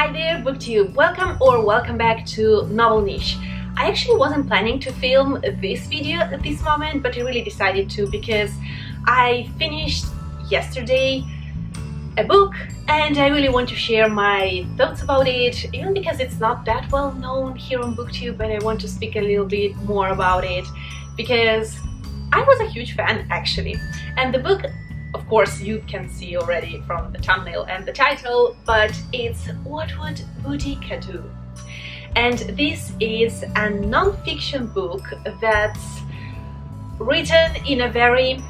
Hi there, BookTube! Welcome back to Novel Niche. I actually wasn't planning to film this video at this moment, but I really decided to because I finished yesterday a book and I really want to share my thoughts about it, even because it's not that well known here on BookTube, but I want to speak a little bit more about it because I was a huge fan actually. And the book, of course, you can see already from the thumbnail and the title, but it's What Would Boudicca Do? And this is a non-fiction book that's written in a very,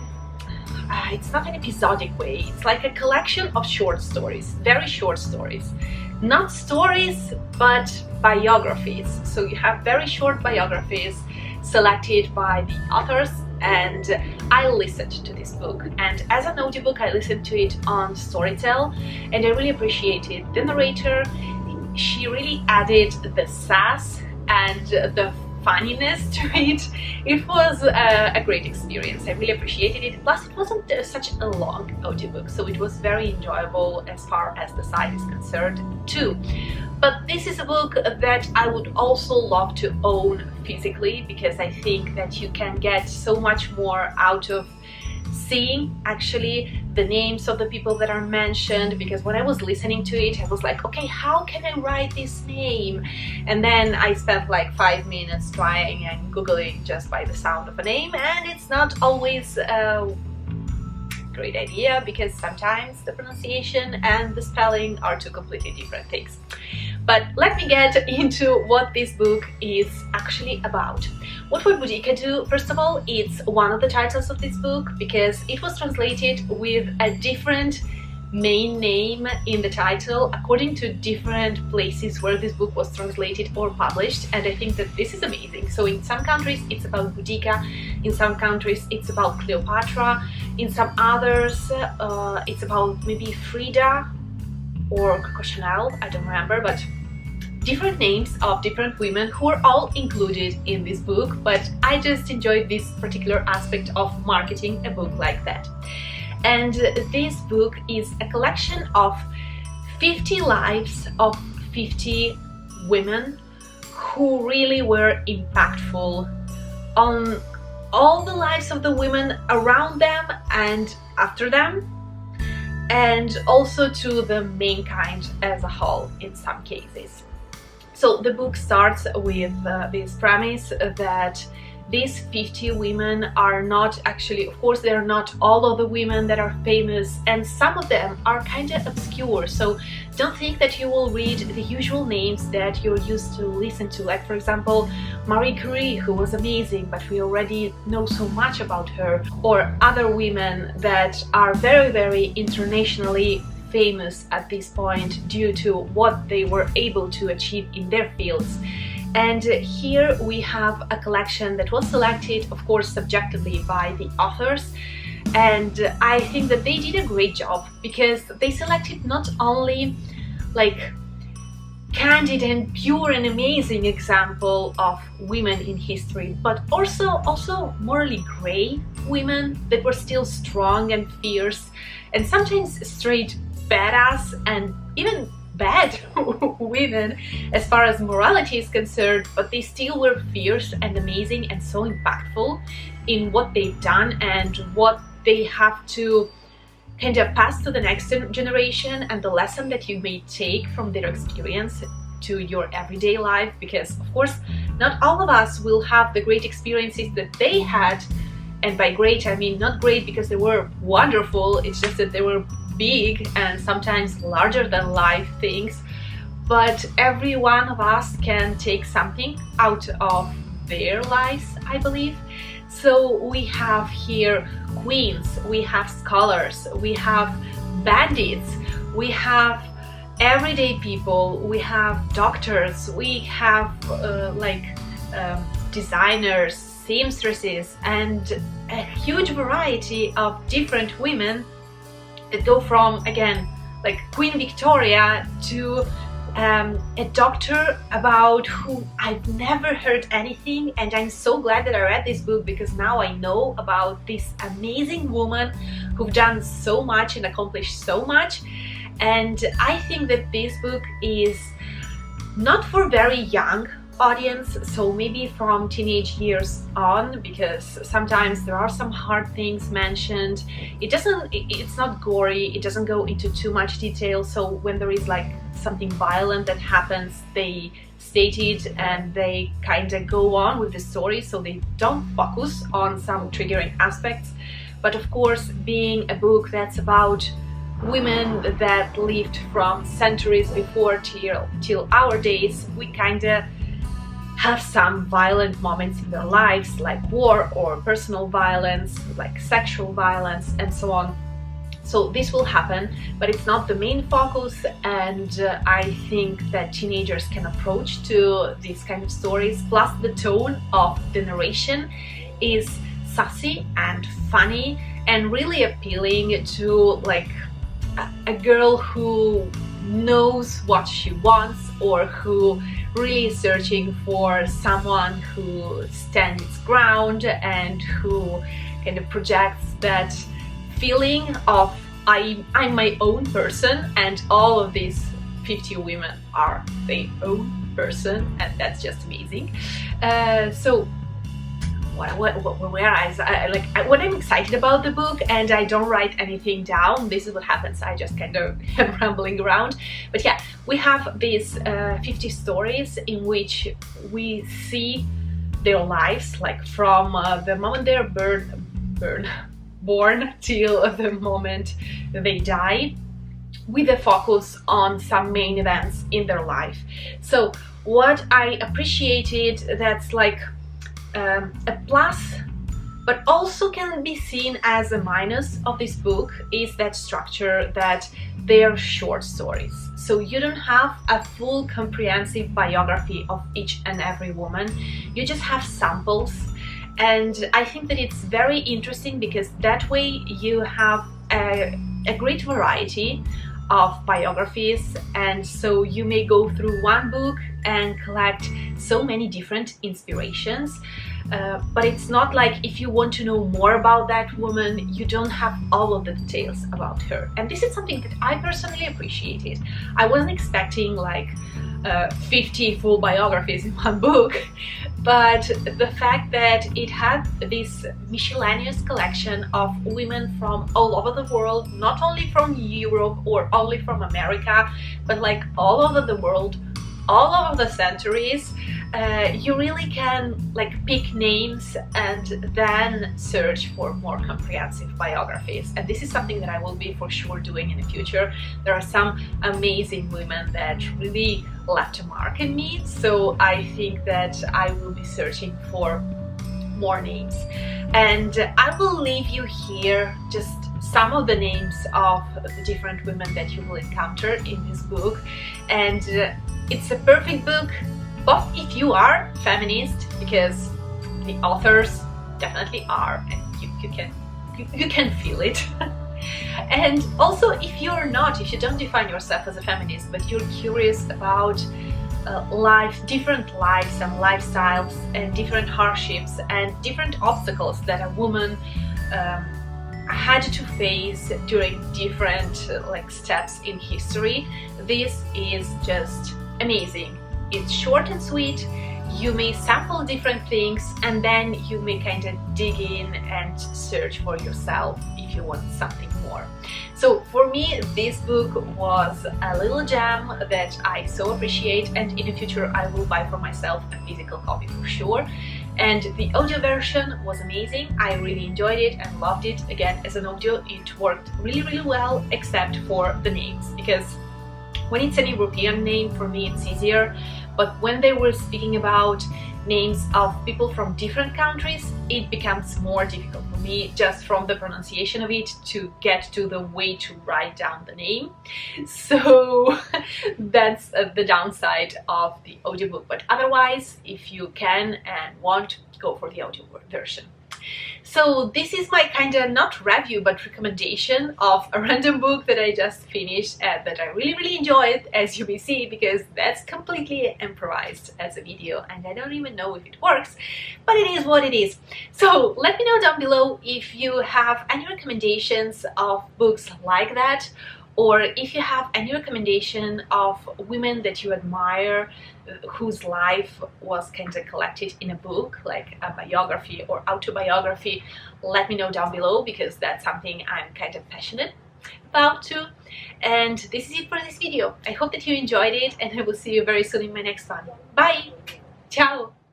it's not an episodic way, it's like a collection of short stories, very short stories. Not stories, but biographies. So you have very short biographies selected by the authors, and I listened to this book, and as an audiobook I listened to it on Storytel, and I really appreciated the narrator. She really added the sass and the funniness to it. It was a great experience. I really appreciated it. Plus it wasn't such a long audiobook, so it was very enjoyable as far as the site is concerned too. But this is a book that I would also love to own physically, because I think that you can get so much more out of seeing actually the names of the people that are mentioned, because when I was listening to it I was like, okay, how can I write this name? And then I spent like 5 minutes trying and googling just by the sound of a name, and it's not always a great idea because sometimes the pronunciation and the spelling are two completely different things. But let me get into what this book is actually about. What would Boudicca do? First of all, it's one of the titles of this book because it was translated with a different main name in the title according to different places where this book was translated or published, and I think that this is amazing. So in some countries it's about Boudicca, in some countries it's about Cleopatra, in some others it's about maybe Frida or Coco Chanel, I don't remember, but different names of different women who are all included in this book. But I just enjoyed this particular aspect of marketing a book like that. And this book is a collection of 50 lives of 50 women who really were impactful on all the lives of the women around them and after them, and also to the mankind as a whole in some cases. So the book starts with this premise that these 50 women are not actually, of course, they're not all of the women that are famous, and some of them are kind of obscure. So don't think that you will read the usual names that you're used to listen to, like for example Marie Curie, who was amazing, but we already know so much about her, or other women that are very, very internationally famous at this point due to what they were able to achieve in their fields. And here we have a collection that was selected, of course, subjectively by the authors, and I think that they did a great job because they selected not only like candid and pure and amazing example of women in history, but also morally gray women that were still strong and fierce, and sometimes straight badass and even bad women as far as morality is concerned, but they still were fierce and amazing and so impactful in what they've done and what they have to kind of pass to the next generation, and the lesson that you may take from their experience to your everyday life, because of course not all of us will have the great experiences that they had. And by great I mean not great because they were wonderful, it's just that they were big and sometimes larger than life things, but every one of us can take something out of their lives, I believe. So we have here queens, we have scholars, we have bandits, we have everyday people, we have doctors, we have designers, seamstresses, and a huge variety of different women that go from, again, like Queen Victoria to a doctor about who I've never heard anything, and I'm so glad that I read this book because now I know about this amazing woman who've done so much and accomplished so much. And I think that this book is not for very young audience, so maybe from teenage years on, because sometimes there are some hard things mentioned. It's not gory, it doesn't go into too much detail, so when there is like something violent that happens, they state it and they kind of go on with the story, so they don't focus on some triggering aspects. But of course, being a book that's about women that lived from centuries before till our days, we kind of have some violent moments in their lives, like war or personal violence, like sexual violence and so on. So this will happen, but it's not the main focus, and I think that teenagers can approach to these kind of stories. Plus the tone of the narration is sassy and funny and really appealing to like a girl who knows what she wants, or who really is searching for someone who stands its ground and who kind of projects that feeling of I'm my own person, and all of these 50 women are their own person, and that's just amazing. So when I'm excited about the book and I don't write anything down, this is what happens. I just kind of am rambling around. But yeah, we have these 50 stories in which we see their lives, like from the moment they're born till the moment they die, with a focus on some main events in their life. So what I appreciated, that's like a plus, but also can be seen as a minus of this book, is that structure, that they are short stories. So you don't have a full comprehensive biography of each and every woman, you just have samples. And I think that it's very interesting because that way you have a great variety of biographies, and so you may go through one book and collect so many different inspirations, but it's not like if you want to know more about that woman, you don't have all of the details about her. And this is something that I personally appreciated. I wasn't expecting like 50 full biographies in one book, but the fact that it had this miscellaneous collection of women from all over the world, not only from Europe or only from America, but like all over the world, all over the centuries, you really can like pick names and then search for more comprehensive biographies. And this is something that I will be for sure doing in the future. There are some amazing women that really left a mark in me, so I think that I will be searching for more names. And I will leave you here just some of the names of the different women that you will encounter in this book. And it's a perfect book, both if you are feminist, because the authors definitely are, and you can feel it. And also if you're not, if you don't define yourself as a feminist, but you're curious about life, different lives and lifestyles, and different hardships and different obstacles that a woman had to face during different like steps in history, this is just amazing. It's short and sweet. You may sample different things, and then you may kind of dig in and search for yourself if you want something more. So for me, this book was a little gem that I so appreciate, and in the future I will buy for myself a physical copy for sure. And the audio version was amazing. I really enjoyed it and loved it. Again, as an audio, it worked really well, except for the names, because when it's an European name, for me it's easier, but when they were speaking about names of people from different countries, it becomes more difficult for me, just from the pronunciation of it, to get to the way to write down the name. So that's the downside of the audiobook, but otherwise, if you can and want, go for the audio version. So this is my kind of not review but recommendation of a random book that I just finished and that I really enjoyed, as you may see, because that's completely improvised as a video and I don't even know if it works, but it is what it is. So let me know down below if you have any recommendations of books like that, or if you have any recommendation of women that you admire whose life was kind of collected in a book, like a biography or autobiography, let me know down below, because that's something I'm kind of passionate about too. And this is it for this video. I hope that you enjoyed it, and I will see you very soon in my next one. Bye! Ciao!